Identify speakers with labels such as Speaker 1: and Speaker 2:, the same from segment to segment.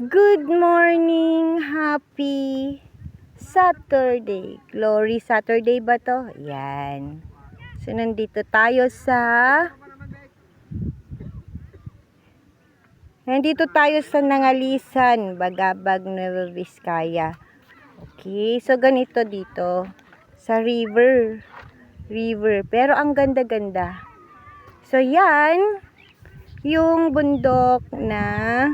Speaker 1: Good morning, happy Saturday. Glory Saturday ba to? Yan. So, nandito tayo sa Nangalisan, Bagabag, Nueva Vizcaya. Okay, so ganito dito sa river. Pero ang ganda-ganda. So, yan yung bundok na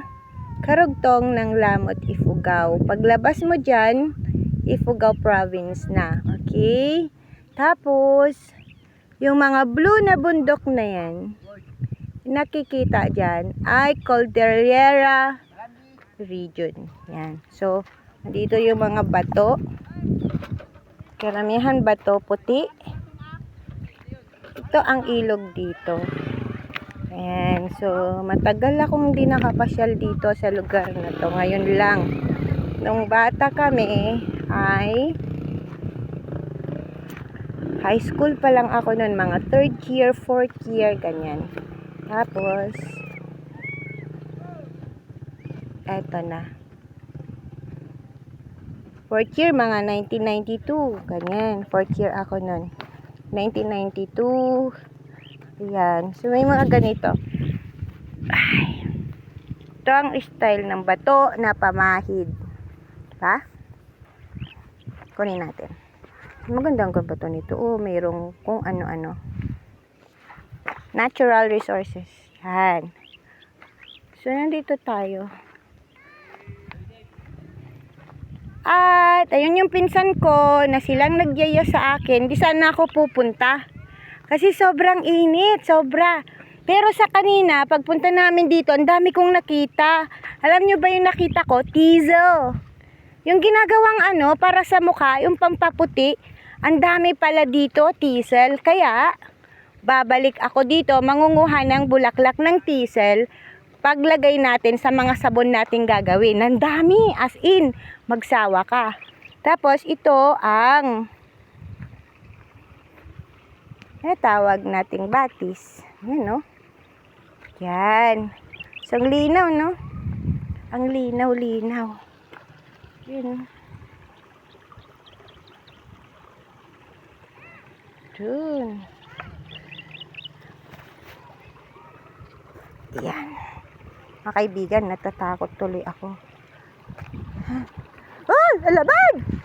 Speaker 1: karugtong ng Lamot, Ifugao. Paglabas mo dyan, Ifugao province na. Okay? Tapos, yung mga blue na bundok na yan, nakikita dyan, ay Cordillera region. Yan. So, dito yung mga bato. Karamihan bato puti. Ito ang ilog dito. Ayan, so matagal akong hindi nakapasyal dito sa lugar na to. Ngayon lang. Nung bata kami ay high school pa lang ako noon, mga 3rd year, 4th year, ganyan. Tapos eto na. 4th year, mga 1992, ganyan. 4th year ako noon. 1992. Ayan. So, may mga ganito. Ay. Ito ang style ng bato na pamahid. Ha? Kunin natin. Magandang bato nito. Oh, mayroong kung ano-ano. Natural resources. Yan. So, nandito tayo. At, ayun yung pinsan ko na silang nagyaya sa akin. Di sana ako pupunta. Kasi sobrang init, sobra. Pero sa kanina, pagpunta namin dito, ang dami kong nakita. Alam nyo ba yung nakita ko? Teasel. Yung ginagawang para sa mukha, yung pampaputi. Ang dami pala dito, teasel. Kaya, babalik ako dito, mangunguha ng bulaklak ng teasel. Paglagay natin sa mga sabon natin gagawin. Ang dami, as in, magsawa ka. Tapos, ito ang tawag nating batis. Yan, no? Yan. So, ang linaw, no? Ang linaw-linaw. Yan. Dun. Yan. Mga kaibigan, natatakot tuloy ako. Oh, alaban!